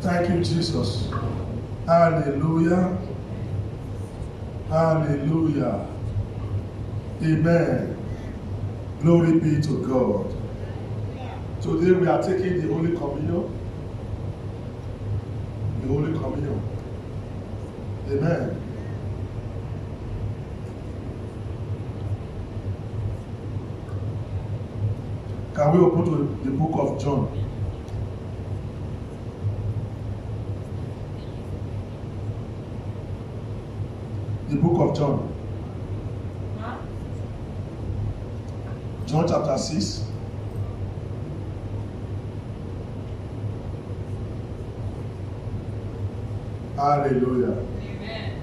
Thank you, Jesus. Hallelujah. Hallelujah. Amen. Glory be to God. Today we are taking the Holy Communion. The Holy Communion. Amen. Can we open to the book of John? The book of John. John chapter 6. Hallelujah. Amen.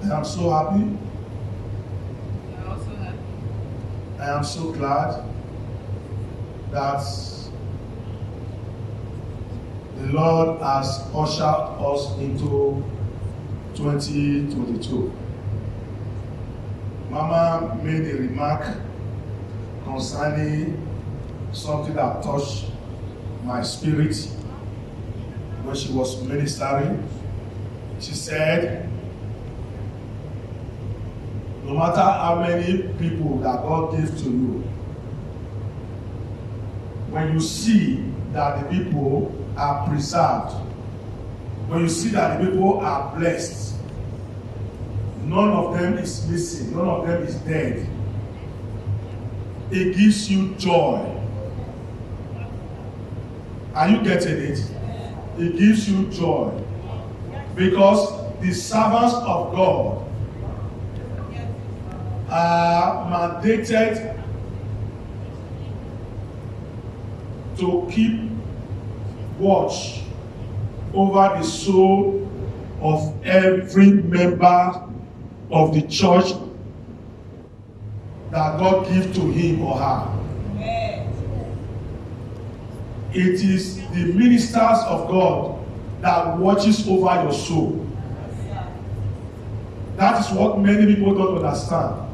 I am so happy. I'm also happy. I am so glad that the Lord has ushered us into 2022. Mama made a remark concerning something that touched my spirit when she was ministering. She said, no matter how many people that God gave to you, when you see that the people are preserved, when you see that the people are blessed, none of them is missing, none of them is dead, it gives you joy. Are you getting it? It gives you joy. Because the servants of God are mandated to keep watch over the soul of every member of the church that God gives to him or her. It is the ministers of God that watches over your soul. That is what many people don't understand.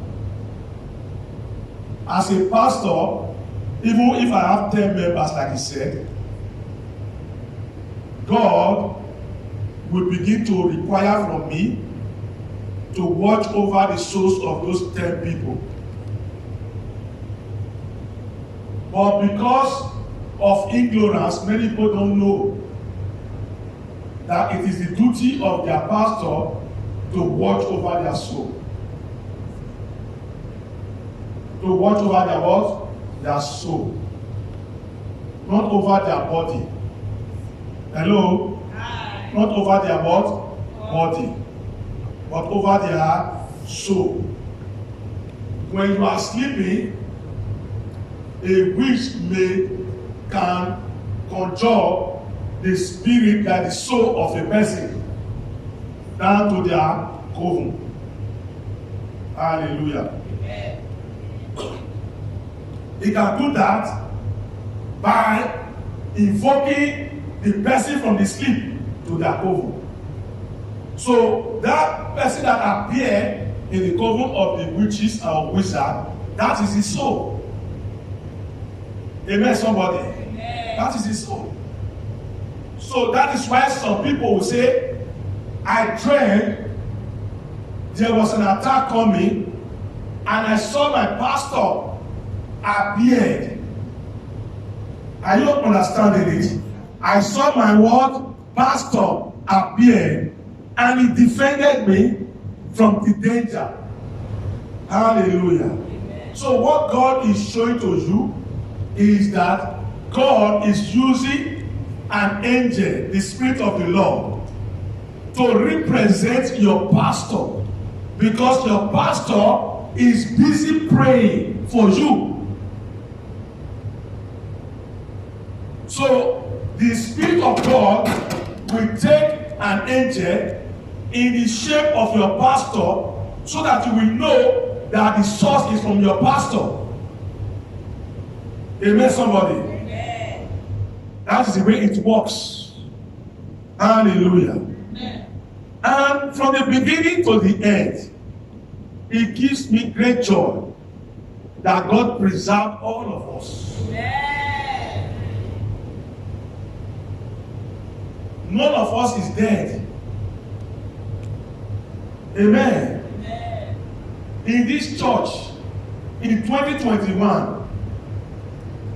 As a pastor, even if I have 10 members, like he said, God will begin to require from me to watch over the souls of those 10 people. But because of ignorance, many people don't know that it is the duty of their pastor to watch over their soul. To watch over their what? Their soul. Not over their body. Hello? Hi. Not over their what? Body. But over their soul. When you are sleeping, a witch can conjure the spirit, that the soul of a person, down to their coven. Hallelujah. Amen. He can do that by invoking the person from the sleep to their coven. So that person that appeared in the coven of the witches or wizard, that is his soul. Amen, somebody? Amen. That is his soul. So that is why some people will say, I dreamed there was an attack coming and I saw my pastor appeared. Are you understanding it? I saw my what? Pastor appeared and he defended me from the danger. Hallelujah. Amen. So what God is showing to you is that God is using an angel, the Spirit of the Lord, to represent your pastor, because your pastor is busy praying for you. So the Spirit of God will take an angel in the shape of your pastor, so that you will know that the source is from your pastor. Amen, somebody? Amen. That is the way it works. Hallelujah. Amen. And from the beginning to the end, it gives me great joy that God preserved all of us. Amen. none of us is dead. Amen. Amen. In this church, in 2021,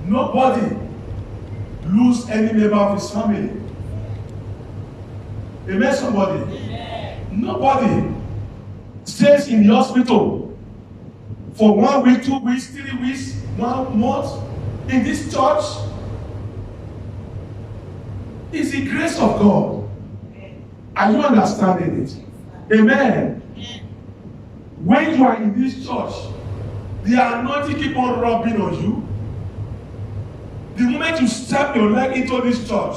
nobody lose any member of his family. Amen, somebody. Amen. Nobody stays in the hospital for 1 week, 2 weeks, 3 weeks, 1 month. In this church, it's the grace of God. Are you understanding it? Amen. When you are in this church, the anointing keep on rubbing on you. The moment you step your leg into this church,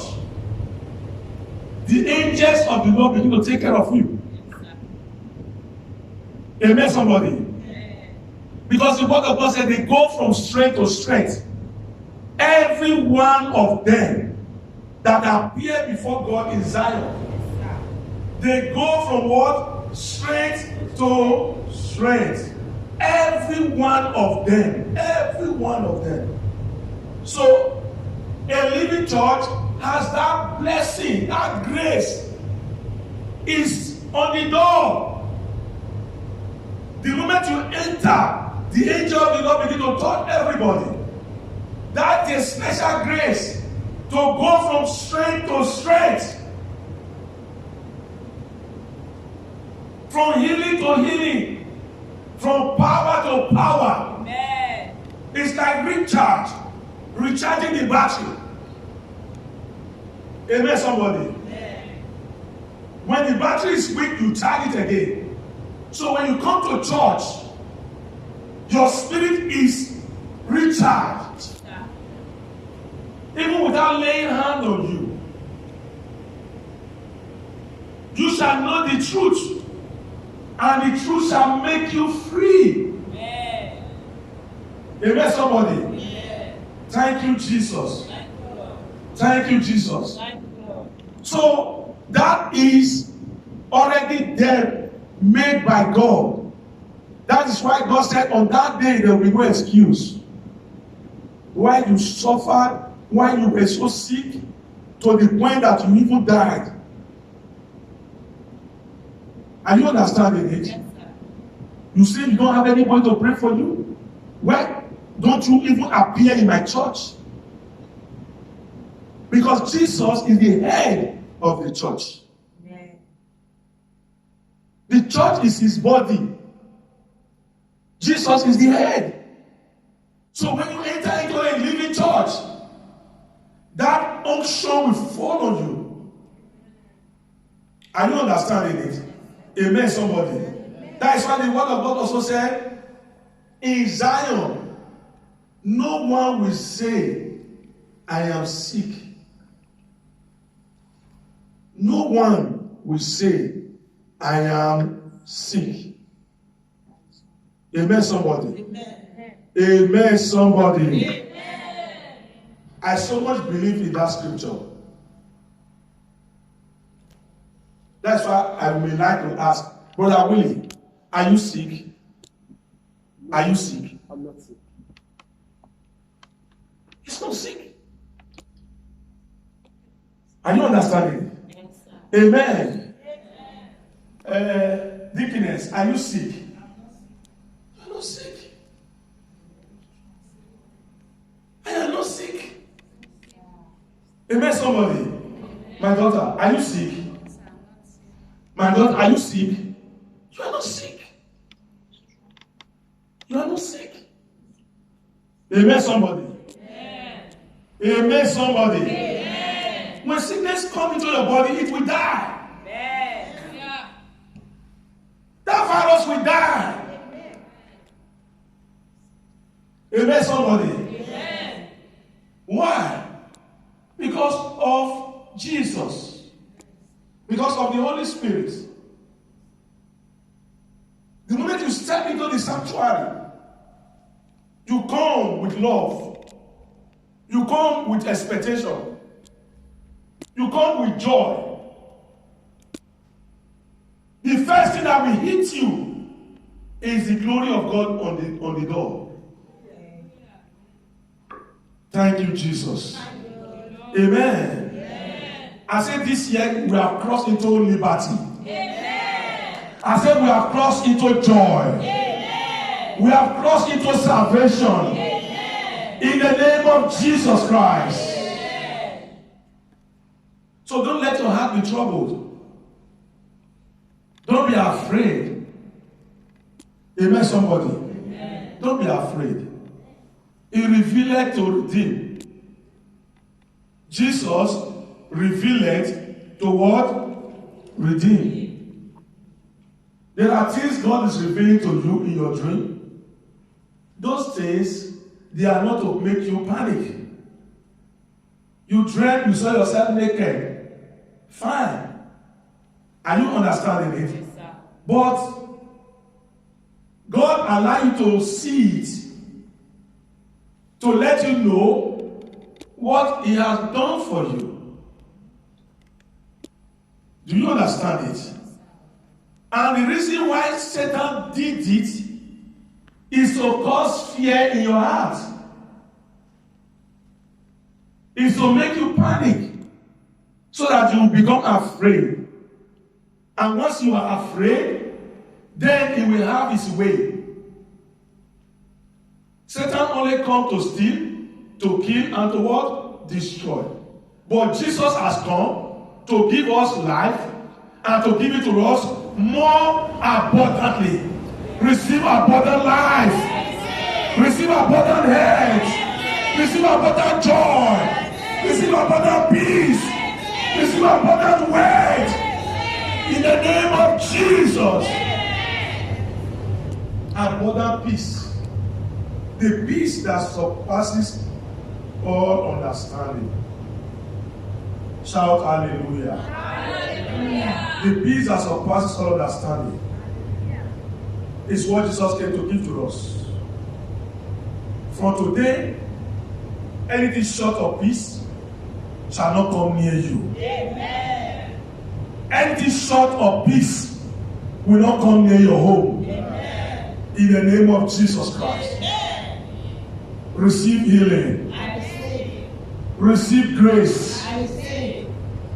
the angels of the Lord begin to take care of you. Amen, somebody. Because the word of God said they go from strength to strength. Every one of them that appear before God in Zion, they go from what? Strength to strength. Every one of them. Every one of them. So, a living church has that blessing, that grace is on the door. The moment you enter, the angel of the Lord begin to touch everybody. That is special grace to go from strength to strength. From healing to healing. From power to power. Amen. It's like recharge. Recharging the battery. Amen, somebody. Amen. When the battery is weak, you charge it again. So when you come to church, your spirit is recharged. Even without laying hand on you. You shall know the truth, and the truth shall make you free. Amen. Amen, somebody. Amen. Thank you, Jesus. Thank you, Lord. Thank you, Jesus. Thank you, Lord. So that is already there, made by God. That is why God said on that day there will be no excuse. Why you suffered, why you were so sick, to the point that you even died. Are you understanding it? Yes, sir. You say you don't have anybody to pray for you? Well, don't you even appear in my church? Because Jesus is the head of the church. Amen. The church is his body. Jesus is the head. So when you enter into a living church, that unction will fall on you. Are you understanding it? Amen, somebody. That is why the word of God also said, in Zion, no one will say, I am sick. No one will say, I am sick. Amen, somebody. Amen. Amen, somebody. Amen. I so much believe in that scripture. That's why I may like to ask, Brother Willie, are you sick? Are you sick? I'm not sick. He's not sick. Are you understanding? Yes, sir. Amen. Deaconess, are you sick? You're not sick. I am not sick. Amen, somebody. My daughter, are you sick? My daughter, are you sick? You are not sick. You are not sick. Amen, somebody. Amen, somebody. Amen. When sickness comes into your body, it will die. Amen. Yeah. That virus will die. Amen, somebody. Amen. Why? Because of Jesus. Because of the Holy Spirit. The moment you step into the sanctuary, you come with love. You come with expectation. You come with joy. The first thing that will hit you is the glory of God on the door. Thank you, Jesus. Amen. I said this year we have crossed into liberty. Amen. I said we have crossed into joy. Amen. We have crossed into salvation. Amen. In the name of Jesus Christ. Amen. So don't let your heart be troubled. Don't be afraid. Amen, somebody. Amen. Don't be afraid. He revealed to redeem. Jesus revealed to what? Redeem. There are things God is revealing to you in your dream. Those things, they are not to make you panic. You dreamt, you saw yourself naked. Fine. Are you understanding it? Yes, sir. But God allows you to see it, to let you know what He has done for you. Do you understand it? And the reason why Satan did it is to cause fear in your heart. Is to make you panic so that you will become afraid. And once you are afraid, then he will have his way. Satan only comes to steal, to kill, and to what? Destroy. But Jesus has come to give us life and to give it to us more abundantly. Receive abundant life. Receive abundant health. Receive abundant joy. Receive abundant peace. Receive abundant wealth. In the name of Jesus. Abundant peace. The peace that surpasses all understanding. Shout hallelujah. Hallelujah. The peace that surpasses all understanding is what Jesus came to give to us. From today, anything short of peace shall not come near you. Amen. Anything short of peace will not come near your home. Amen. In the name of Jesus Christ. Amen. Receive healing. I receive. Receive grace. I receive.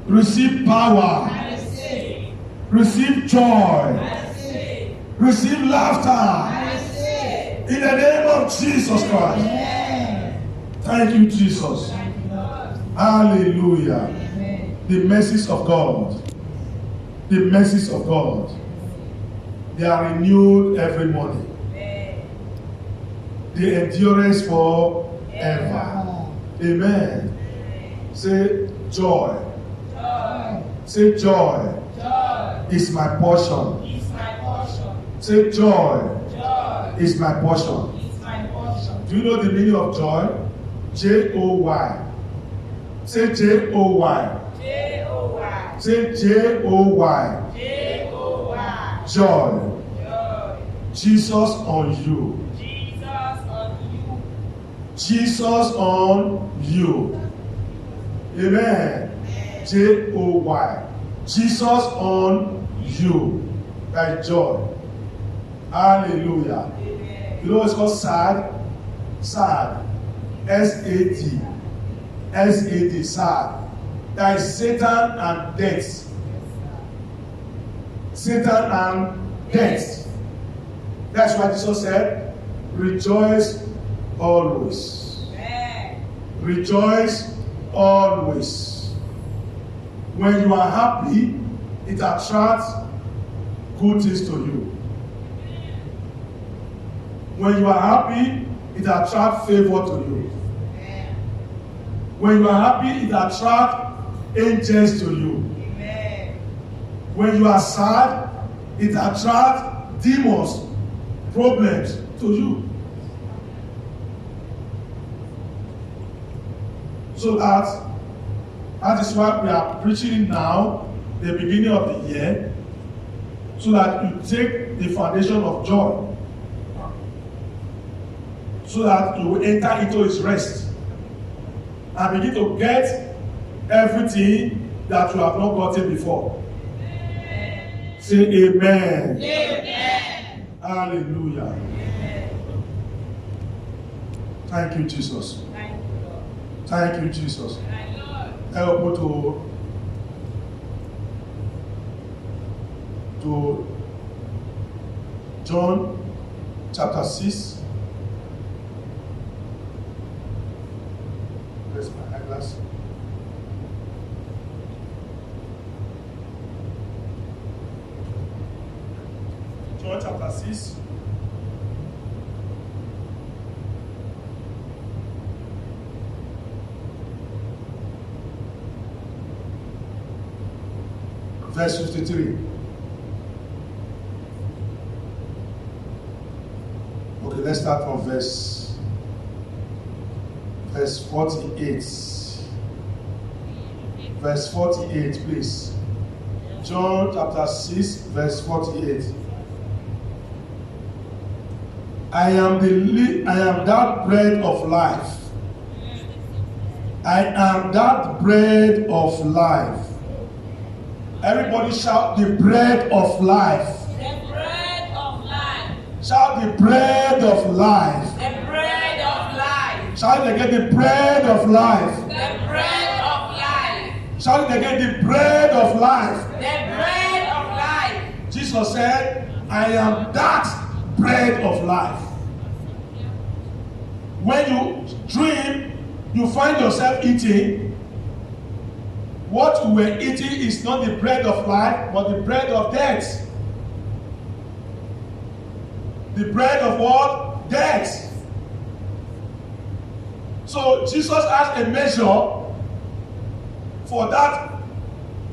Receive power. I receive. Receive joy. I receive. Receive laughter. I receive. In the name of Jesus Christ. Amen. Thank you, Jesus. Thank you, Lord. Hallelujah. Amen. The mercies of God. The mercies of God. They are renewed every morning. Amen. The endurance forever. Amen. Say joy. Joy. Say joy Joy is my portion. is my portion. Say joy Joy is my portion. is my portion. Do you know the meaning of joy? J-O-Y. Say J-O-Y. J-O-Y. Say J-O-Y. J-O-Y. Joy. Joy. Jesus on you. Jesus on you. Jesus on you. Amen. J-O-Y. Jesus on you. By joy. Hallelujah. Amen. You know what's called sad? Sad. S-A-D. S-A-D. Sad. That is Satan and death. Satan and death. That's why Jesus said, rejoice always. Amen. Rejoice always. When you are happy, it attracts good things to you. When you are happy, it attracts favor to you. Amen. When you are happy, it attracts angels to you. Amen. When you are sad, it attracts demons, problems to you. So that is why we are preaching now, the beginning of the year, so that you take the foundation of joy, so that you will enter into his rest and begin to get everything that you have not gotten before. Amen. Say amen. Amen. Hallelujah. Amen. Thank you, Jesus. Thank you, Lord. Thank you, Jesus. Thank you, Lord. Help me to to John chapter 6. Where's my eyeglass? John chapter 6. Verse 53. Okay, let's start from verse 48. Verse 48, please. John chapter 6, verse 48. I am that bread of life. I am that bread of life. Everybody shout the bread of life. The bread of life. Shout the bread of life. The bread of life. Shout it again, the bread of life. The bread of life. Shout it again, the bread of life. The bread of life. Jesus said, I am that bread of life. When you dream, you find yourself eating. What you were eating is not the bread of life, but the bread of death. The bread of what? Death. So Jesus has a measure for that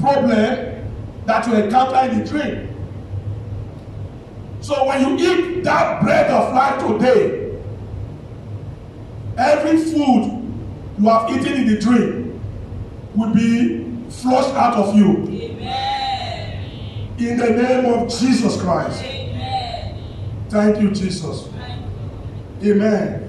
problem that you encounter in the dream. So when you eat that bread of life today, every food you have eaten in the dream will be flushed out of you. Amen. In the name of Jesus Christ. Amen. Thank you, Jesus. Amen.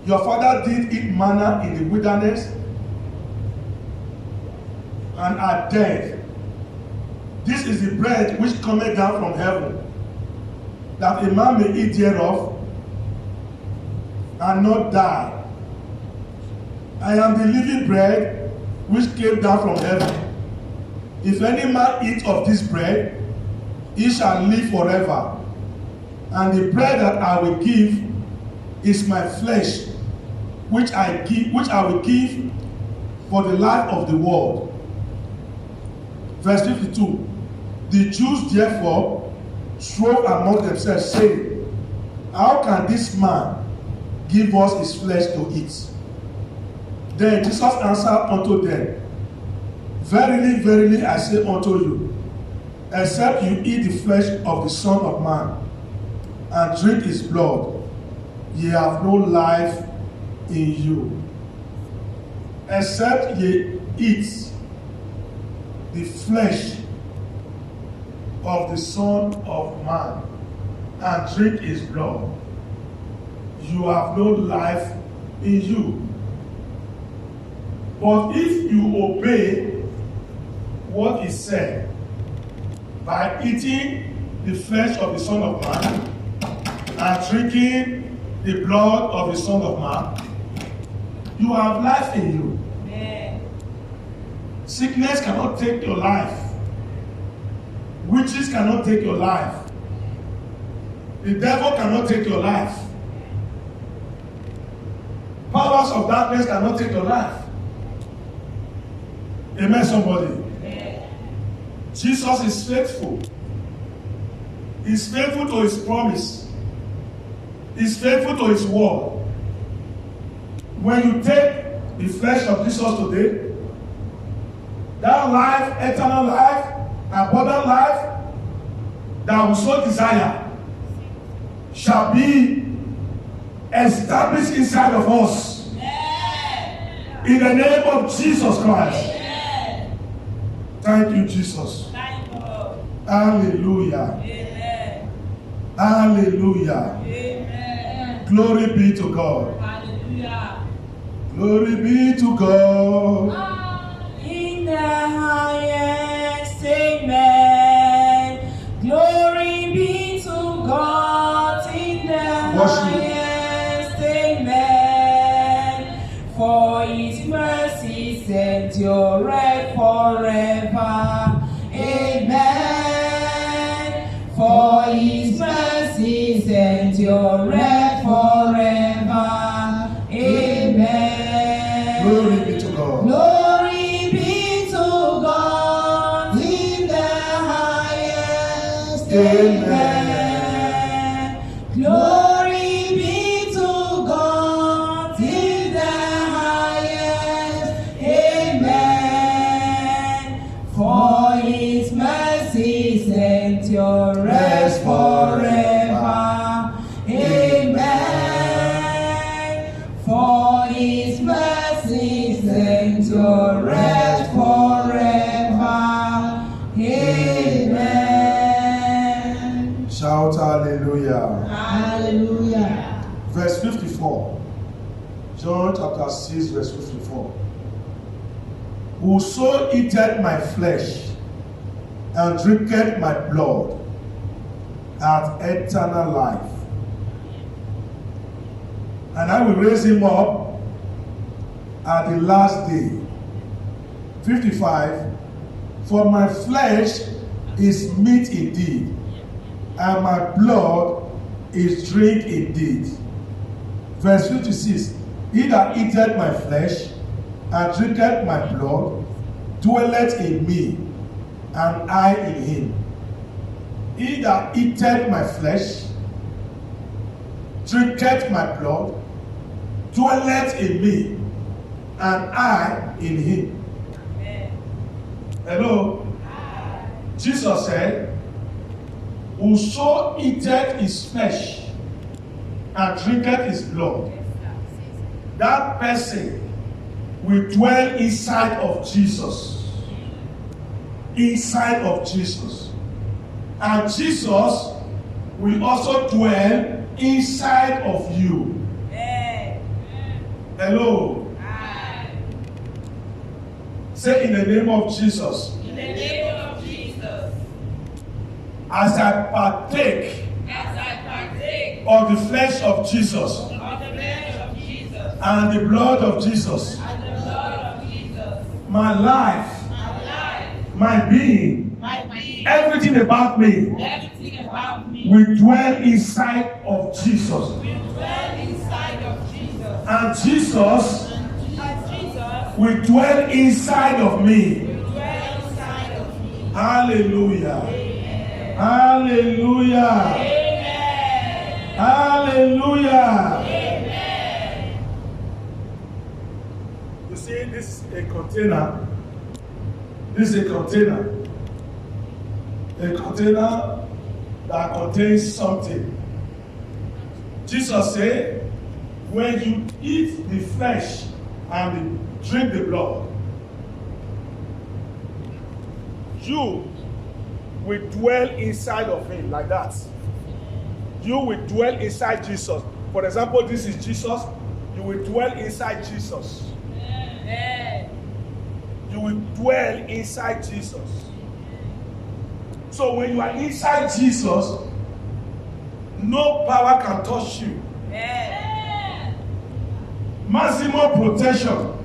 Your father did eat manna in the wilderness and are dead. This is the bread which cometh down from heaven, that a man may eat thereof and not die. I am the living bread which came down from heaven. If any man eat of this bread, he shall live forever. And the bread that I will give is my flesh, which I will give for the life of the world. Verse 52. The Jews therefore strove among themselves, saying, how can this man give us his flesh to eat? Then Jesus answered unto them, verily, verily, I say unto you, except you eat the flesh of the Son of Man and drink his blood, ye have no life in you. Except ye eat the flesh of the Son of Man and drink his blood, you have no life in you. But if you obey what is said, by eating the flesh of the Son of Man and drinking the blood of the Son of Man, you have life in you. Amen. Sickness cannot take your life. Witches cannot take your life. The devil cannot take your life. Powers of darkness cannot take your life. Amen, somebody. Amen. Jesus is faithful. He's faithful to his promise. He's faithful to his word. When you take the flesh of Jesus today, that life, eternal life, abundant life that we so desire shall be established inside of us. Amen. In the name of Jesus Christ. Amen. Thank you, Jesus. Thank you. Hallelujah. Amen. Hallelujah. Amen. Glory be to God. Hallelujah. Glory be to God. In the highest, amen. Glory be to God in the highest, amen. For his mercies endureth forever. Amen. For his mercies endureth forever. Amen. Glory be to God. Glory be to God in the highest. Amen. Glory be to God in the highest. Amen. For his mercies endureth forever. Amen. For his mercies endureth forever. Amen. Shout hallelujah. Hallelujah. Verse 54. John chapter 6, verse 54. Whoso eateth my flesh and drinketh my blood hath eternal life, and I will raise him up at the last day. 55. For my flesh is meat indeed, and my blood is drink indeed. Verse 56. He that eateth my flesh and drinketh my blood dwelleth in me, and I in him. He that eateth my flesh, drinketh my blood, dwelleth in me, and I in him. Amen. Hello? Jesus said, whoso eateth his flesh and drinketh his blood, that person will dwell inside of Jesus. Inside of Jesus. And Jesus will also dwell inside of you. Hello? Say, in the name of Jesus. In the name of Jesus. As I partake of the flesh of Jesus and the blood of Jesus, my life, my being, everything about me will dwell inside of Jesus. And Jesus will dwell inside of me. Hallelujah. Hallelujah. Hallelujah. You see, this is a container. This is a container. A container that contains something. Jesus said, when you eat the flesh and drink the blood, you will dwell inside of him like that. You will dwell inside Jesus. For example, this is Jesus. You will dwell inside Jesus. You will dwell inside Jesus. So when you are inside Jesus, no power can touch you. Maximum protection.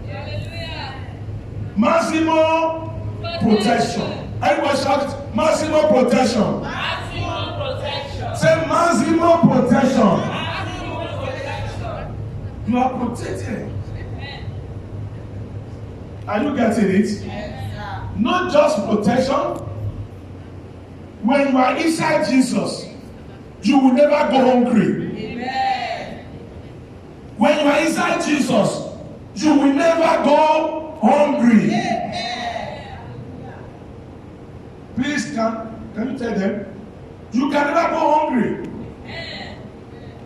Maximum protection. Everybody shout, maximum protection. Say maximum protection. You are protected. Are you getting it? Not just protection. When you are inside Jesus, you will never go hungry. When you are inside Jesus, you will never go hungry. Please, can you tell them? You can never go hungry.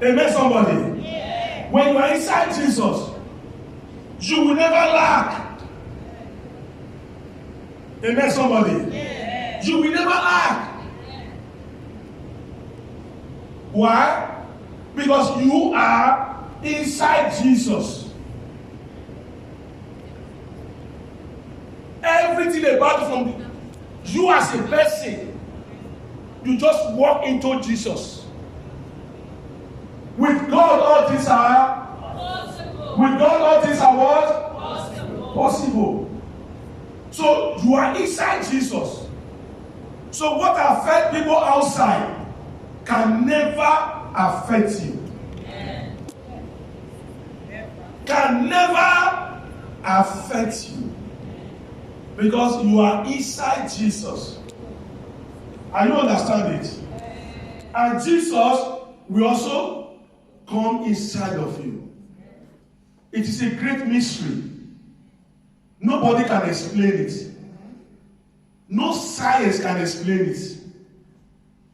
Amen, somebody. When you are inside Jesus, you will never lack. Amen, somebody. You will never lack. Why? Because you are inside Jesus. Everything about you as a person, you just walk into Jesus. With God, all things are possible. With God, all things are what? Possible. So you are inside Jesus. So what affects people outside can never affect you. Can never affect you. Because you are inside Jesus. Are you understand it? And Jesus will also come inside of you. It is a great mystery. Nobody can explain it. No science can explain it.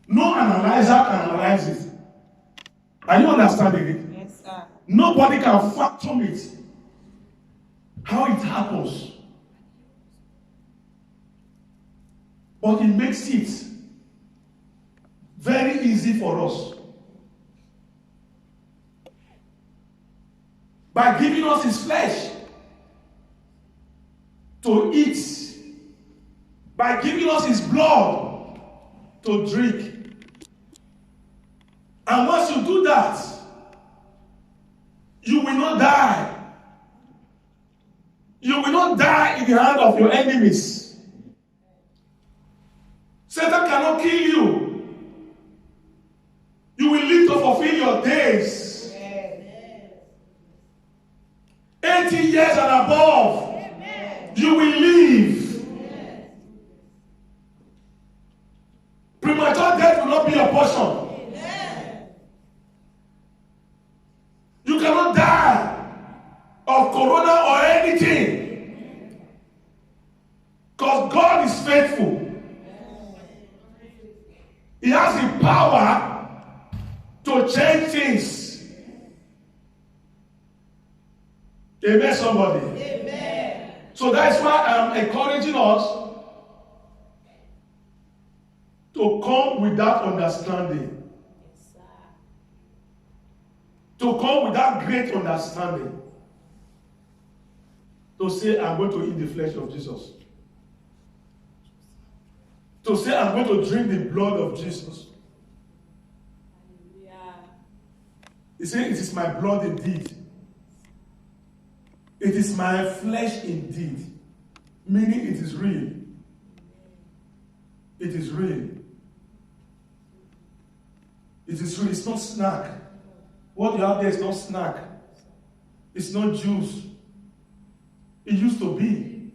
No analyzer can analyze it. Are you understanding it? Yes, sir. Nobody can fathom it. How it happens. But it makes it very easy for us. By giving us his flesh to eat, by giving us his blood to drink. And once you do that, you will not die. You will not die in the hand of your enemies. Satan cannot kill you. You will live to fulfill your days. 80 years and above. You will live. Premature death will not be your portion. You cannot die of corona or anything. Because God is faithful. He has the power to change things. Amen, somebody. Amen. So that's why I'm encouraging us to come with that understanding. Yes, To come with that great understanding. To say, I'm going to eat the flesh of Jesus. To say, I'm going to drink the blood of Jesus. Hallelujah. He said, it is my blood indeed. It is my flesh indeed. Meaning it is real. It is real. It is real. It's not snack. What you have there is not snack. It's not juice. It used to be.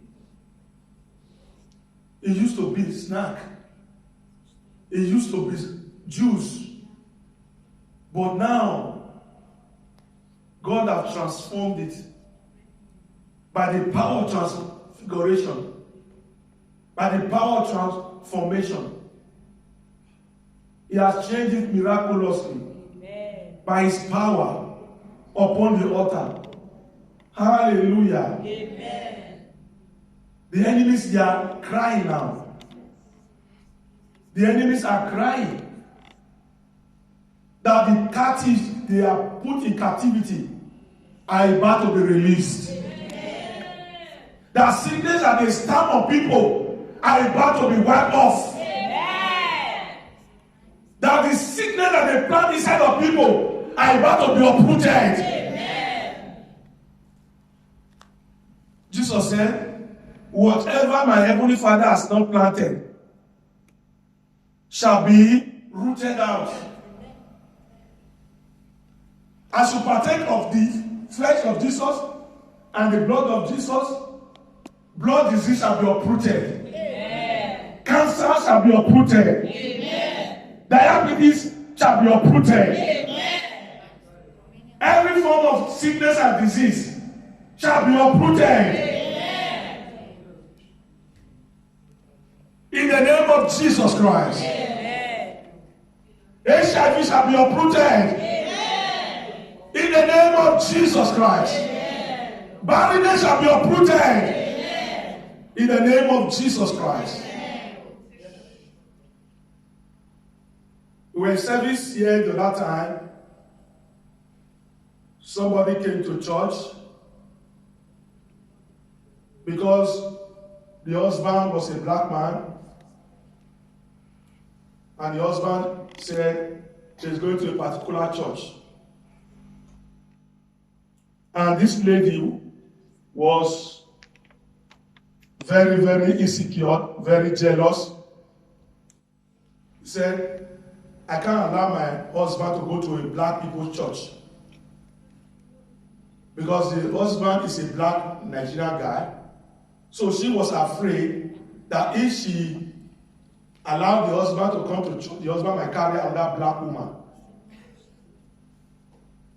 It used to be snack. It used to be juice. But now, God has transformed it by the power of transfiguration, by the power of transformation. He has changed it miraculously. Amen. By his power upon the altar. Hallelujah. Amen. The enemies, they are crying now. The enemies are crying that the captives they are put in captivity are about to be released. Amen. That sickness that they stamp on people are about to be wiped off. Amen. That the sickness that they plant inside of people are about to be uprooted. Amen. Jesus said, whatever my heavenly Father has not planted shall be rooted out. As you partake of the flesh of Jesus and the blood of Jesus, blood disease shall be uprooted. Amen. Cancer shall be uprooted. Amen. Diabetes shall be uprooted. Amen. Every form of sickness and disease shall be uprooted. Amen. In the name of Jesus Christ. Amen. HIV shall be uprooted. Amen. In the name of Jesus Christ. Amen. Barrenness shall be uprooted. Amen. In the name of Jesus Christ. Amen. We were in service here the other time. Somebody came to church because the husband was a black man, and the husband said she's going to a particular church. And this lady was very, very insecure, very jealous. He said, I can't allow my husband to go to a black people's church because the husband is a black Nigerian guy. So she was afraid that if she allowed the husband to come to church, the husband might carry another black woman.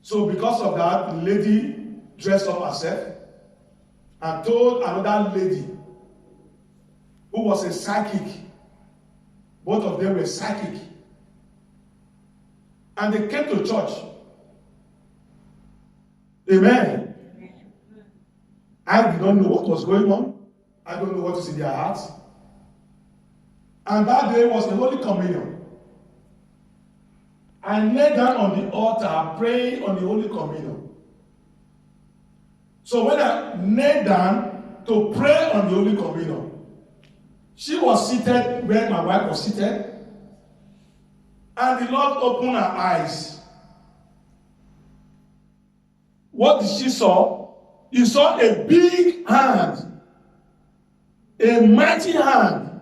So because of that, the lady dressed up herself and told another lady who was a psychic. Both of them were psychic. And they came to church. Amen. I did not know what was going on. I don't know what is in their hearts. And that day was the Holy Communion. I knelt down on the altar praying on the Holy Communion. So when I knelt down to pray on the Holy Communion, she was seated where my wife was seated. And the Lord opened her eyes. What did she saw? He saw a big hand, a mighty hand,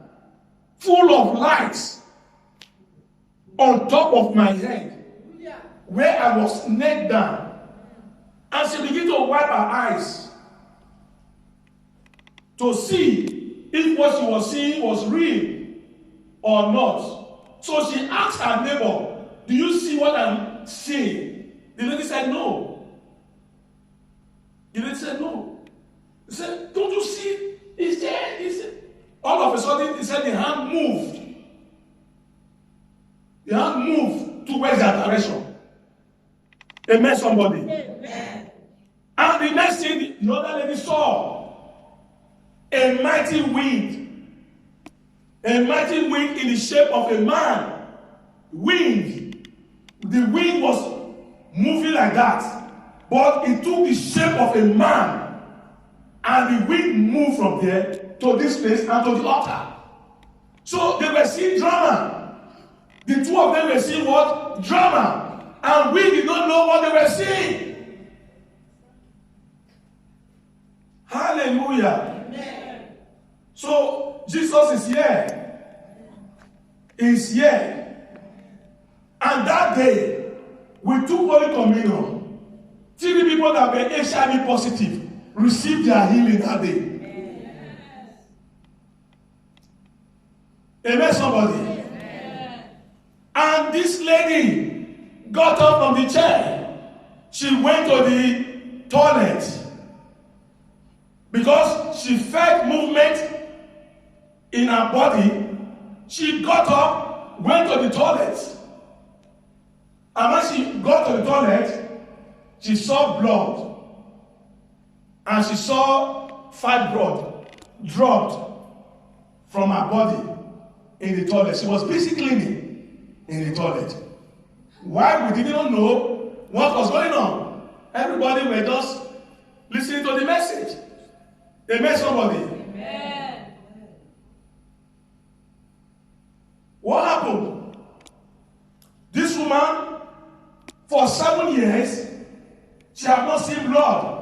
full of lights on top of my head, where I was knelt down. And she began to wipe her eyes to see if what she was seeing was real or not. So she asked her neighbor, do you see what I'm seeing? The lady said, no. The lady said, no. He said, don't you see? He said, all of a sudden, he said the hand moved. The hand moved towards that direction. Amen, somebody. Amen. And the next thing the other lady saw, a mighty wind. A mighty wind in the shape of a man. Wind. The wind was moving like that. But it took the shape of a man. And the wind moved from there to this place and to the altar. So they were seeing drama. The two of them were seeing what? Drama. And we did not know what they were seeing. Hallelujah. Amen. So Jesus is here. He's here. And that day, we took Holy Communion. 3 people that were HIV positive received their healing that day. Amen, somebody. Amen. And this lady got up from the chair. She went to the toilet because she felt movement in her body. She got up, went to the toilet. And when she got to the toilet, she saw blood. And she saw fibroid dropped from her body in the toilet. She was busy cleaning in the toilet. Why? We didn't know what was going on. Everybody were just listening to the message. Amen, somebody. Amen. What happened? This woman, for 7 years, she had not seen blood.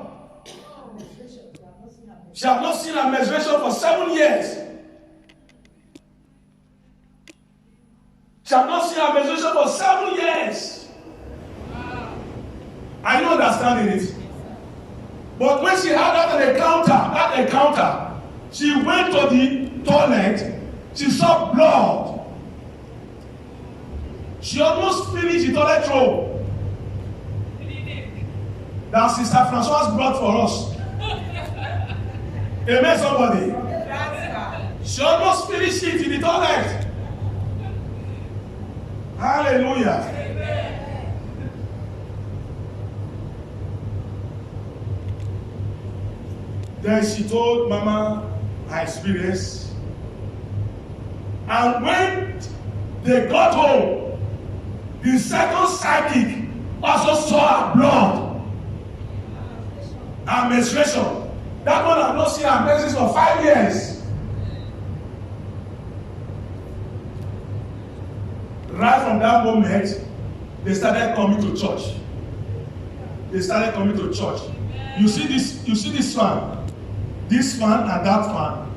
She had not seen her menstruation for 7 years. She had not seen her menstruation for 7 years. Are you understanding it? But when she had that encounter, she went to the toilet, she saw blood. She almost finished the toilet roll that Sister Francoise brought for us. Amen, somebody. She almost finished it in the toilet. Hallelujah. Amen. Then she told Mama her experience. And when they got home, the second psychic also saw her blood and menstruation. That one had not seen her menstruation for 5 years. Right from that moment, they started coming to church. They started coming to church. You see this fan. This fan and that fan.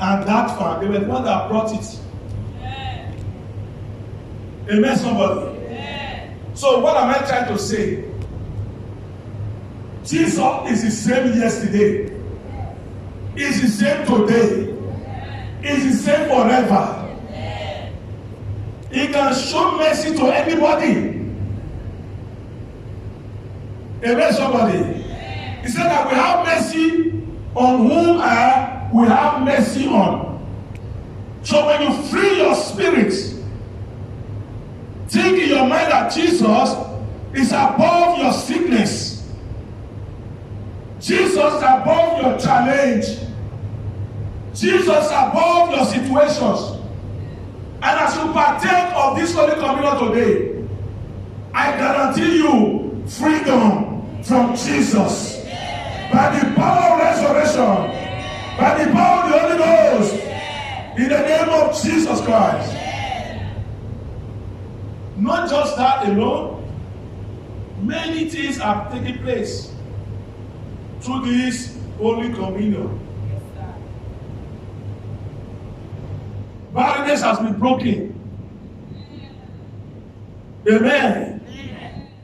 and that fan, they were the one that brought it. Amen, somebody. So what am I trying to say? Jesus is the same yesterday. Is the same today. Is the same forever. He can show mercy to anybody. Amen, somebody. He said that we have mercy on whom we have mercy on. So when you free your spirit, think in your mind that Jesus is above your sickness. Jesus is above your challenge. Jesus is above your situations. And as you partake of this Holy Communion today, I guarantee you freedom from Jesus. By the power of resurrection, by the power of the Holy Ghost, in the name of Jesus Christ. Not just that alone, many things have taken place through this Holy Communion. Barrenness has been broken. Amen.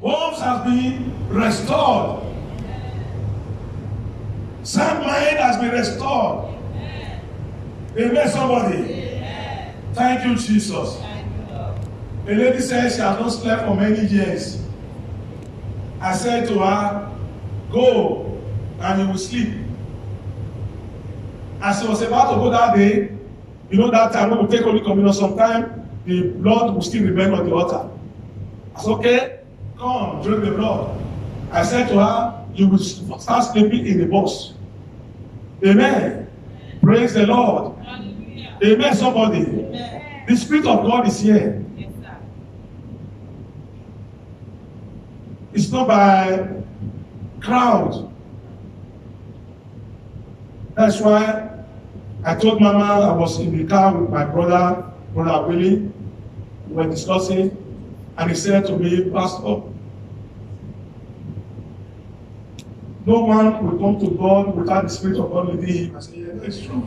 Homes have been restored. Sound mind has been restored. Amen, somebody. Thank you, Jesus. A lady said she has not slept for many years. I said to her, go and you will sleep. As she was about to go that day, you know that time when we take Holy Communion, sometime the blood will still remain on the altar. I said, okay, come, drink the blood. I said to her, you will start sleeping in the box. Amen. Praise the Lord. Hallelujah. Amen, somebody. Amen. The Spirit of God is here. Yes, sir. It's not by crowd. That's why I told Mama I was in the car with my brother Willie. We were discussing, and he said to me, Pastor, no one will come to God without the Spirit of God leading him. I said, yeah, that's true.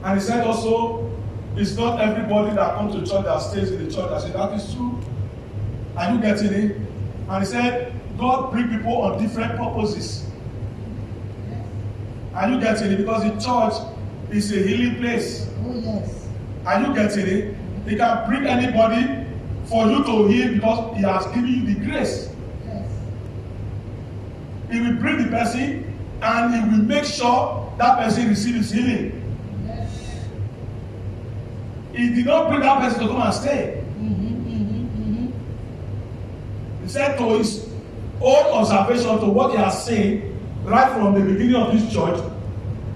And he said also, it's not everybody that comes to church that stays in the church. I said, that is true. Are you getting it? And he said, God brings people on different purposes. Are you getting it? Because the church is a healing place. Oh, yes. Are you getting it? He can bring anybody for you to heal because he has given you the grace. Yes. He will bring the person and he will make sure that person receives healing. Yes. He did not bring that person to come and stay. He said to his own observation, to what he has seen right from the beginning of this church,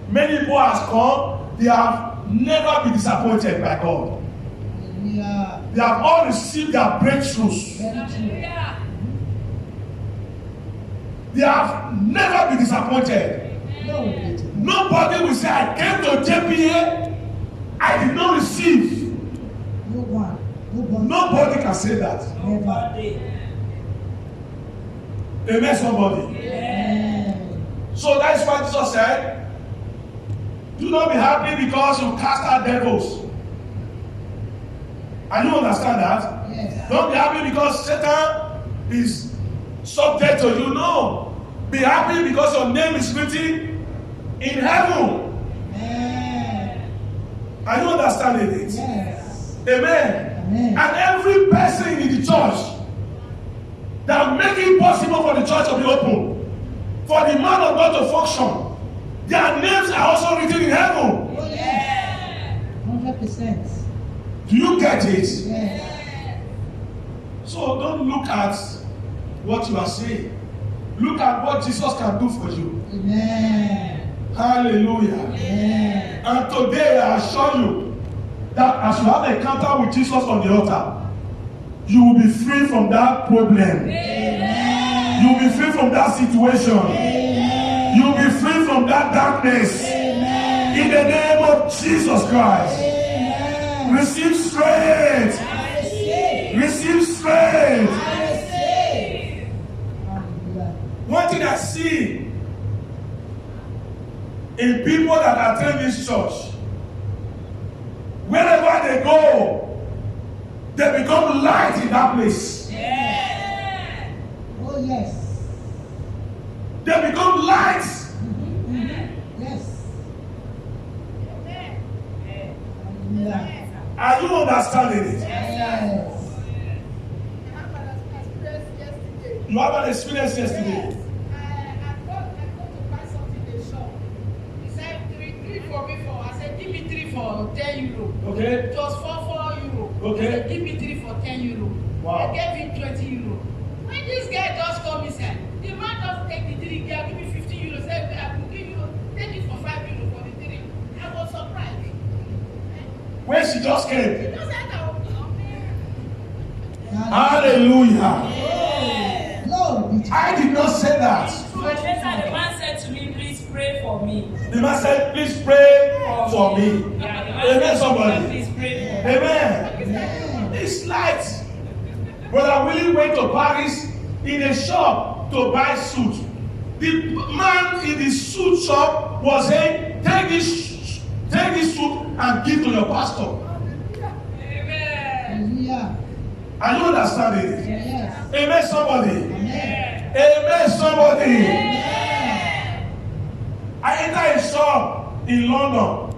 many people have come, they have never been disappointed by God. Yeah. They have all received their breakthroughs. Yeah. They have never been disappointed. No. Nobody will say, I came to JPA, I did not receive. No one. Nobody can say that. Never. Amen, somebody. Yeah. So that's why Jesus said, do not be happy because you cast out devils. And you understand that? Yes. Don't be happy because Satan is subject to you. No. Be happy because your name is written in heaven. Amen. Are you understanding it? Yes. Amen. Amen. And every person in the church that make it possible for the church to be open, for the man of God to function, their names are also written in heaven. Oh, yes. 100%. Do you get it? Yes. So don't look at what you are saying. Look at what Jesus can do for you. Amen. Hallelujah. Amen. And today I assure you that as you have an encounter with Jesus on the altar, you will be free from that problem. Amen. You will be free from that situation. Amen. You will be free from that darkness. Amen. In the name of Jesus Christ. Amen. Receive strength. I receive. Receive strength. I receive. Hallelujah. One thing I see in people that attend this church. Wherever they go, they become light in that place. Yeah. Oh, yes. They become light. Yes. Yeah. Are you understanding it? Yes. You have an experience yesterday. I got to buy something in the shop. He said three for me for. I said give me 3 for 10 euro. Okay. It was 4 euro. Okay. He said give me 3 for 10 euro. Wow. I gave him 20 euro. When this guy just come, he said the man just take the 3. He give me 50 euro. Say I will give you take it for 5 euro for the 3. I was surprised. When she just He came. just said Hallelujah. Glory. I did not say that. But later the man said to me, please pray for me. The man said, please pray for me. Yeah, the man Amen, said, somebody. please pray for me. Amen. It's light. Brother Willie went to Paris in a shop to buy suit. The man in the suit shop was saying, take this suit and give to your pastor. Hallelujah. Are you understanding it? Yes. Amen, somebody. Amen. Amen, somebody. Amen. I entered a shop in London,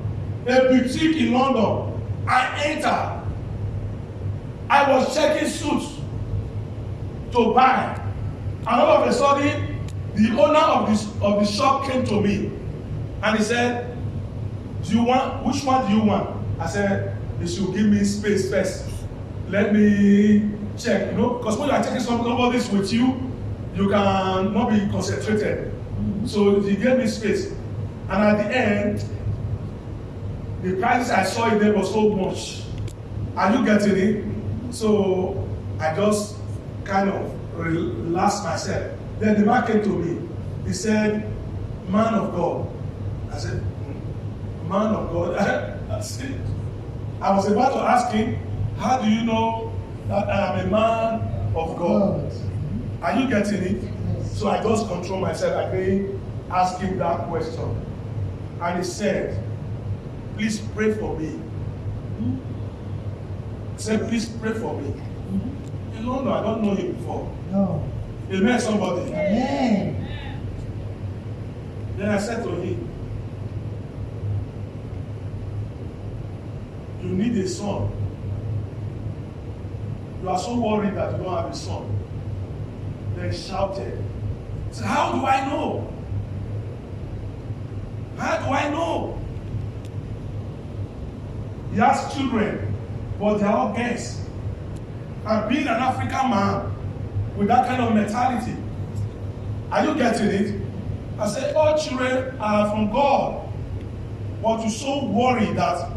a boutique in London. I entered. I was checking suits to buy. And all of a sudden, the owner of the shop came to me. And he said, which one do you want? I said, you should give me space first. Let me check, because when you are checking somebody's with you, you can not be concentrated. So he gave me space. And at the end, the prices I saw in there was so much. Are you getting it? So I just kind of relaxed myself. Then the man came to me. He said, man of God. I said, man of God. I was about to ask him, how do you know that I am a man of God? Are you getting it? Yes. So I just control myself again, asking that question. And he said, please pray for me. He said, please pray for me. In London, I don't know him before. No. Amen, somebody. Amen. Then I said to him, you need a son. You are so worried that you don't have a son. Then he shouted. He said, how do I know? How do I know? He has children, but they are all girls. And being an African man with that kind of mentality, are you getting it? I said, all children are from God. But you're so worried that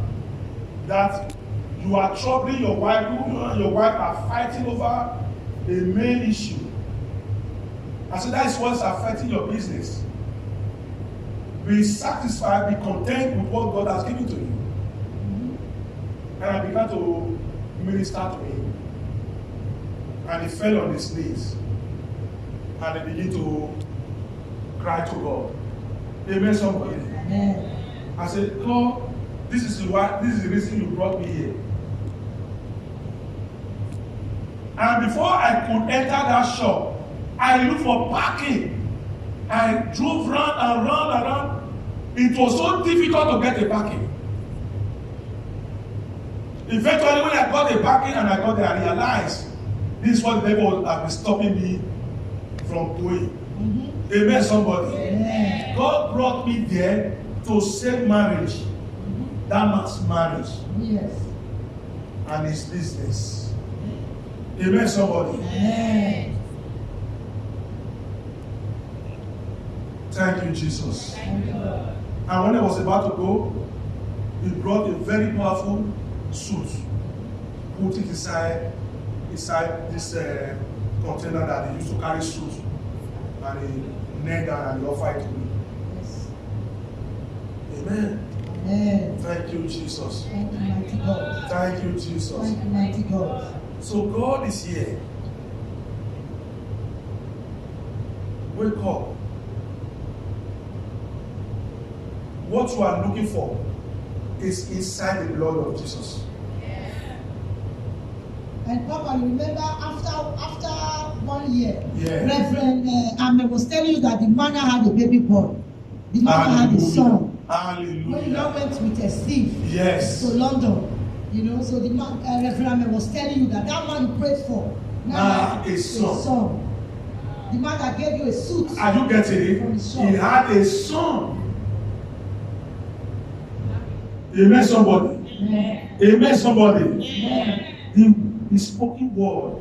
you are troubling your wife, you and your wife are fighting over a main issue. I said, that is what's affecting your business. Be satisfied, be content with what God has given to you. And I began to minister to him. And he fell on his knees. And he began to cry to God. Amen, somebody. Amen. I said, God, this is the reason you brought me here. And before I could enter that shop, I looked for parking. I drove round and round and round. It was so difficult to get a parking. Eventually, when I got a parking and I got there, I realized this is what the devil has been stopping me from doing. Amen, somebody. Amen. God brought me there to save marriage. That man's marriage Yes. and his business. Amen, somebody. Amen. Thank you, Jesus. Thank you, Lord. And when I was about to go, he brought a very powerful suit, put it inside this container that they used to carry suit, and he knelt down and he offered it to me. Yes. Amen. Amen. Thank you, Jesus. Thank you, mighty God. Thank you, Jesus. Thank you, mighty God. So God is here. Wake up. what you are looking for is inside the blood of Jesus. And Papa, you remember after 1 year, Yeah. Reverend Ame was telling you that the mother had a baby boy. The mother had a son. When you Hallelujah. now went with a thief Yes. to London, you know, so the man, Reverend Ame was telling you that that man you prayed for now Now has a son. The man that gave you a suit. Are you getting From it? his son. He had a son. Amen, somebody. Amen. Amen, somebody. Amen. The spoken word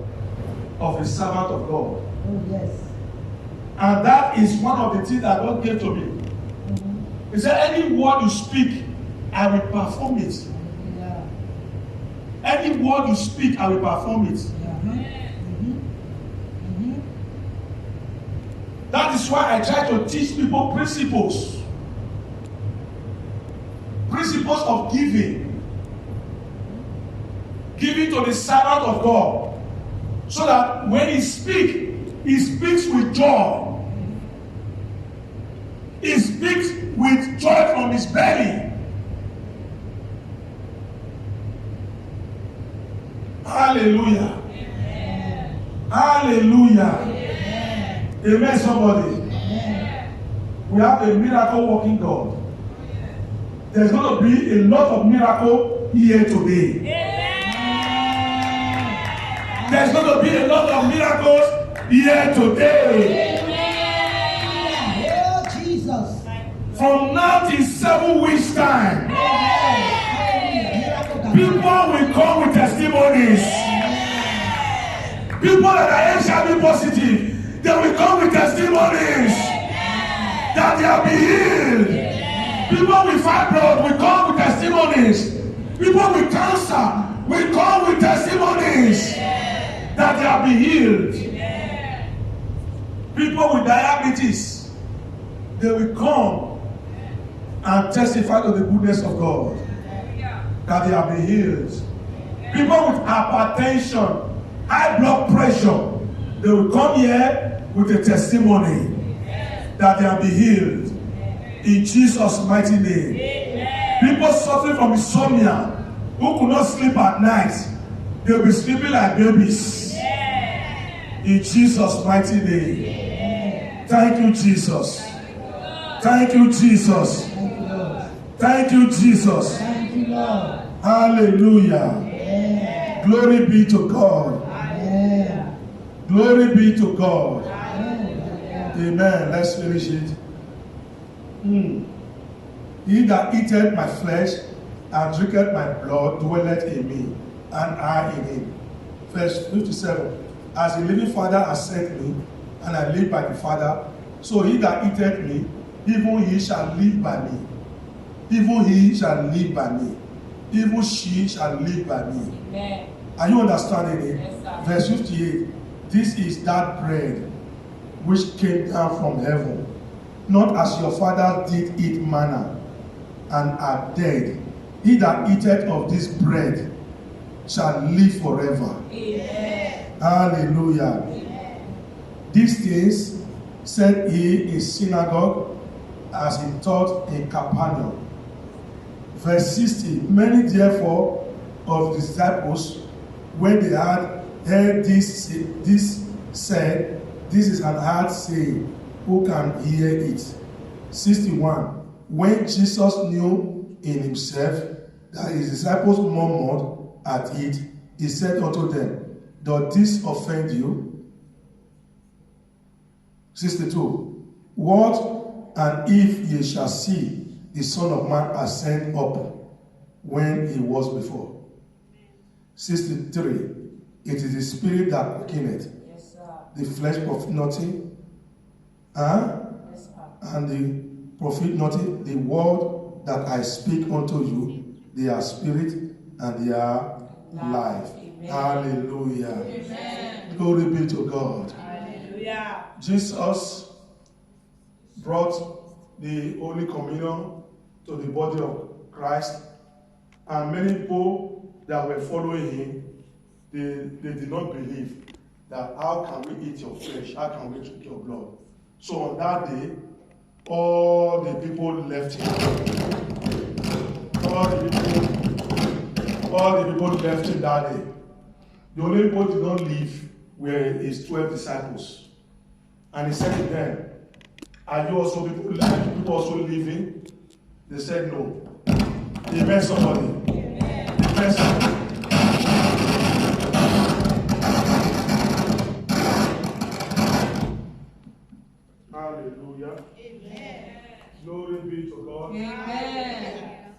of the servant of God. Oh, yes. And that is one of the things that God gave to me. Mm-hmm. He said, any word you speak, I will perform it. Yeah. Any word you speak, I will perform it. Yeah. Mm-hmm. Mm-hmm. That is why I try to teach people principles. Principles of giving. Giving to the servant of God. So that when he speaks with joy. He speaks with joy from his belly. Hallelujah. Amen. Hallelujah. Amen. Amen, somebody. Amen. We have a miracle working God. There's going to be a lot of miracle here today. There's going to be a lot of miracles here today. Oh, Jesus. From now till 7 weeks time, people will come with testimonies. People that are HIV positive, they will come with testimonies that they have been healed. People with fibroid will come with testimonies. People with cancer will come with testimonies that they have been healed. People with diabetes, they will come and testify to the goodness of God, that they have been healed. People with hypertension, high blood pressure, they will come here with a testimony that they have been healed. In Jesus' mighty name. People suffering from insomnia, who could not sleep at night, they will be sleeping like babies. In Jesus' mighty name. Thank you, Jesus. Thank you, Jesus. Thank you, Lord. Thank you, Jesus. Thank you, Lord. Hallelujah. Amen. Glory be to God. Amen. Glory be to God. Amen. Amen. Let's finish it. He that eateth my flesh and drinketh my blood dwelleth in me, and I in him. Verse 57. As the living Father has sent me, and I live by the Father, so he that eateth me, even he shall live by me. Even he shall live by me. Even she shall live by me. Amen. Are you understanding it? Yes, sir. Verse 58. This is that bread which came down from heaven, not as your fathers did eat manna and are dead. He that eateth of this bread shall live forever. Amen. Hallelujah. Amen. These things said he in synagogue as he taught in Capernaum. Verse 60. Many therefore of the disciples, when they had heard this said, this is an hard saying, who can hear it? 61. When Jesus knew in himself that his disciples murmured at it, he said unto them, does this offend you? 62. What and if ye shall see the Son of Man ascend up when he was before? 63. It is the spirit that quickeneth, Yes, sir. the flesh profit nothing, Yes, sir. and the profit nothing. The word that I speak unto you, they are spirit and they are life. Amen. Hallelujah. Amen. Glory be to God. Hallelujah. Jesus brought the Holy Communion to the body of Christ, and many people that were following him, they did not believe that how can we eat your flesh, how can we drink your blood. So on that day, all the people left him. All the people left him that day. The only people who did not leave were his 12 disciples. And he said to them, are you also people also leaving? They said no. Amen, somebody. Amen, somebody. Hallelujah. Amen. Glory be to God. Amen.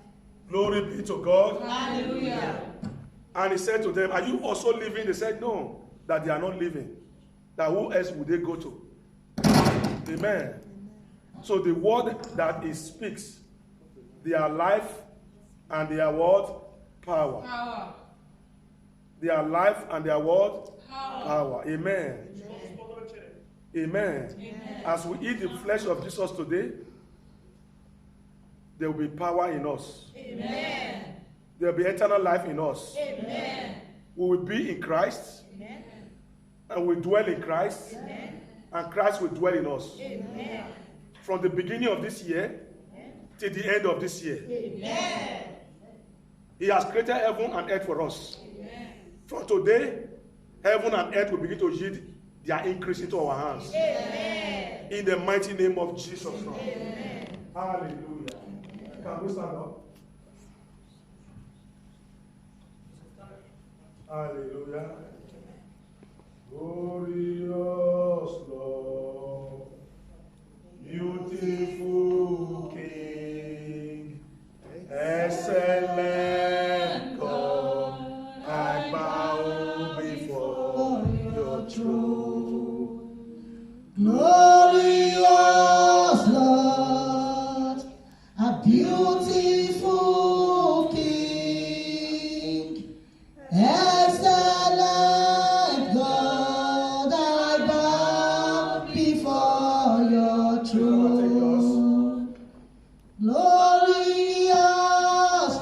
Glory be to God. Hallelujah. And he said to them, are you also leaving? They said no, that they are not leaving. That who else would they go to? Amen. So the word that he speaks, their life and their word, power. Power. Their life and their word, Power. power. Amen. Amen. Amen. As we eat the flesh of Jesus today, there will be power in us. Amen. There will be eternal life in us. Amen. We will be in Christ. Amen. And we dwell in Christ. Amen. And Christ will dwell in us. Amen. From the beginning of this year till the end of this year. Amen. He has created heaven and earth for us. Amen. From today, heaven and earth will begin to yield their increase into our hands. Amen. In the mighty name of Jesus. Amen. Hallelujah. Can we stand up? Hallelujah. Glorious Lord, beautiful King, excellent God, I bow before your throne. Glorious Lord, a beautiful King, excellent God, I bow before your throne. Glorious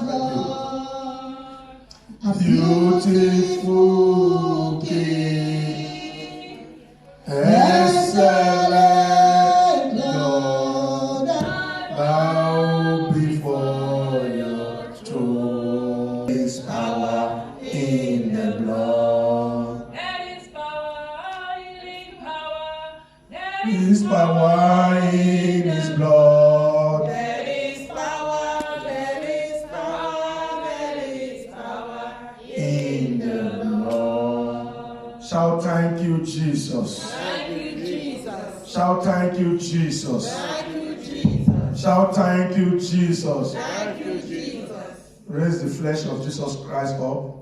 Lord, a beautiful King, excellent Lord, Bow before your throne. Is power in the blood. There is power, healing power. There His power in his blood. There is power, there is power, there is power In the blood. Shout thank you, Jesus. Thank you, Jesus. Shout thank you, Jesus. Thank you, Jesus. Shout thank you, Jesus. Thank you, Jesus. Raise the flesh of Jesus Christ up.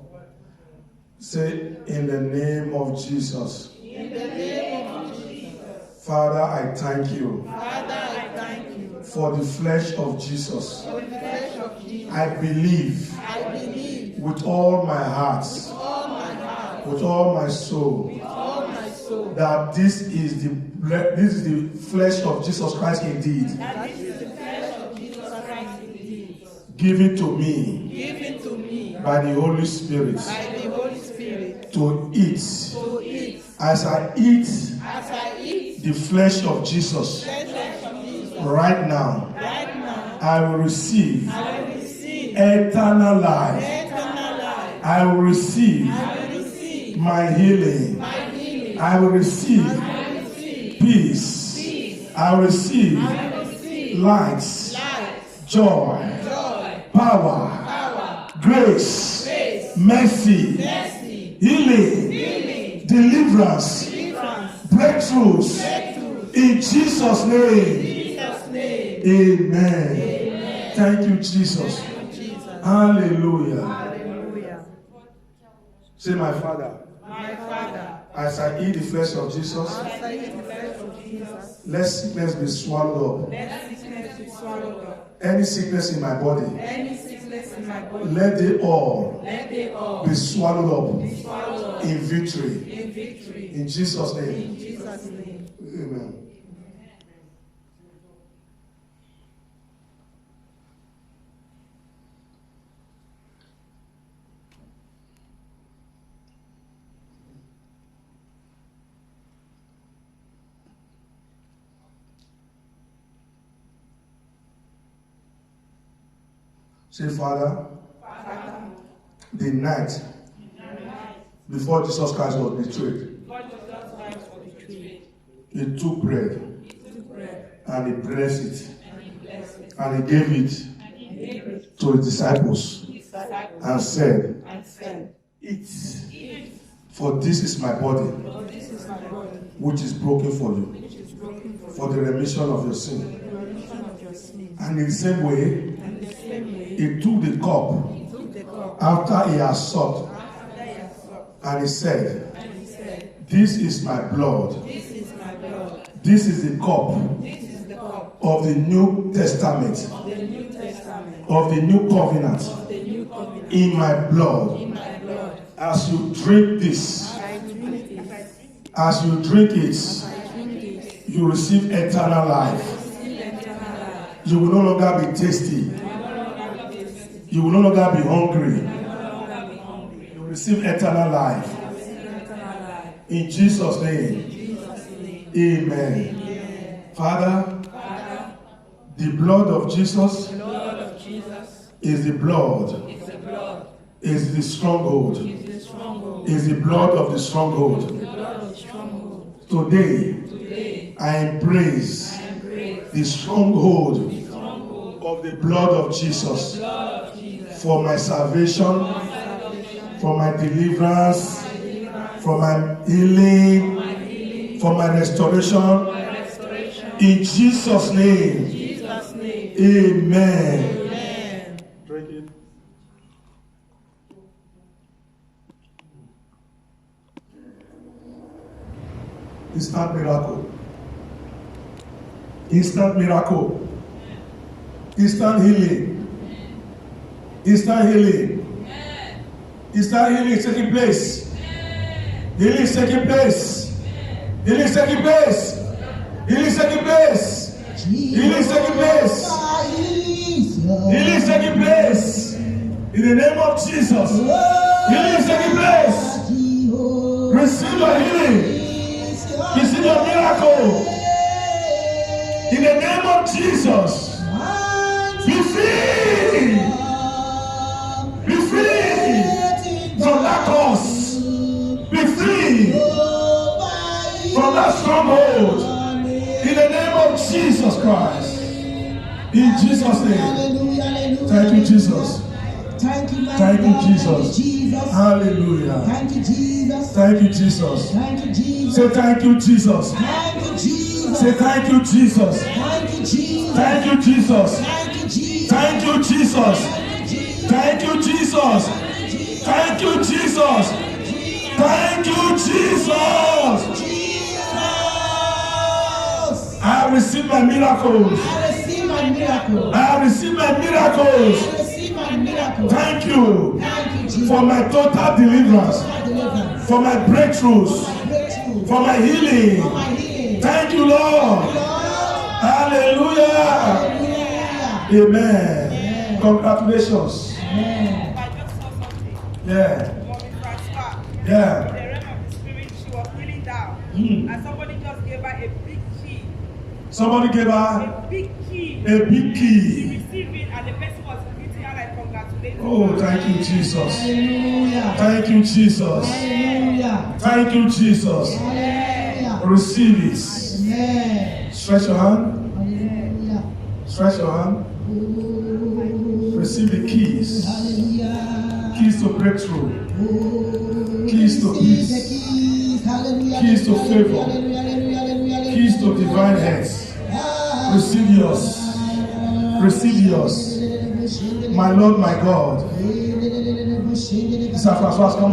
Say, in the name of Jesus. In the name of Jesus. Father, I thank you Father, I thank you for the flesh of Jesus. for the flesh of Jesus. I believe I believe with all my heart, all my heart, with all my soul, all my soul, that this is the flesh of Jesus Christ indeed, that this is the flesh of Jesus Christ indeed, given to me given to me by the Holy Spirit by the Holy Spirit to eat. to eat. As I eat As I eat the flesh of Jesus flesh of Jesus right now, right now, I will receive I will receive eternal life. eternal life. I will receive I will receive my healing. my healing. I will receive I will receive peace. peace. I will receive I will receive light, life, joy, joy, power, power, grace, grace, mercy, mercy, healing, healing, deliverance, deliverance, breakthroughs. breakthrough. In Jesus' name, In Jesus' name. amen. Thank you, Jesus. Jesus. Hallelujah. Hallelujah. Say, my Father, My Father, as I eat the flesh of Jesus, as I eat the flesh of Jesus, let sickness be swallowed up. let sickness be swallowed up. Any sickness in my body, Any sickness in my body, let they all let they all be swallowed up be swallowed up in victory. in victory. In Jesus' name. In Jesus' name. Amen. Say, Father, the night before Jesus Christ was betrayed, he took bread and he blessed it and he gave it to his disciples and said, eat, for this is my body, which is broken for you, for the remission of your sin. And in the same way, he took the cup after he had supped, and he said, this is my blood. This is the cup of the New Testament, of the New Covenant, in my blood. As you drink this, as you drink it, you receive eternal life. You will no longer be thirsty. You will no longer be hungry. You will receive eternal life. In Jesus' name. Amen. Father, the blood of Jesus is the blood, is the stronghold, is the blood of the stronghold. Today, I embrace the stronghold of the blood of Jesus for my salvation, for my deliverance, for my healing, for my restoration. In Jesus' name. Amen. Drink it. Instant miracle. Instant miracle. Instant healing. Instant healing. Instant healing is taking place. Healing is taking place. Healing is taking place. Healing is taking place. Healing is taking place. Healing is taking place. In the name of Jesus. Healing is taking place. Receive your healing. Receive your miracle. In the name of Jesus. Be free. Be free from that cause. Be free from that stronghold. In the name of Jesus Christ. In Jesus' name. Thank you, Jesus. Thank you, Thank you, Jesus. Hallelujah. Thank you, Jesus. Thank you, Jesus. Thank you, Jesus. Say thank you, Jesus. Thank you, Jesus. Say thank you, Jesus. Thank you, Jesus. Thank you, Jesus. Thank you, Jesus. Thank you, Jesus. Thank you, Jesus. Thank you, Jesus. Thank you, Jesus. I have received my miracles. I receive my miracle. I have received my I miracles. receive my miracle. Thank you Thank you, Jesus. for my total deliverance, My deliverance. for my breakthroughs, Breakthrough. for my healing. For my healing. Thank you, Lord. Hallelujah. Hallelujah. Amen. Congratulations. Amen. I just saw something. Yeah. Mommy Francois. Yeah. In the realm of the spirit, she was feeling down. And somebody just gave her a big key. Somebody gave her A big key. a big She key. received it and the person was greeting her like congratulations. Oh, thank you, Jesus. Hallelujah. Thank you, Jesus. Hallelujah. Thank you, Jesus. Hallelujah. Receive it. Amen. Stretch your hand. Hallelujah. Stretch your hand. Receive the keys. Hallelujah. Keys to breakthrough. Keys to Receive the peace. keys. Hallelujah. Keys to favor. Hallelujah. Hallelujah. Hallelujah. Keys to divine health. Receive yours. Receive yours. My Lord, my God. Sir Francois, come on.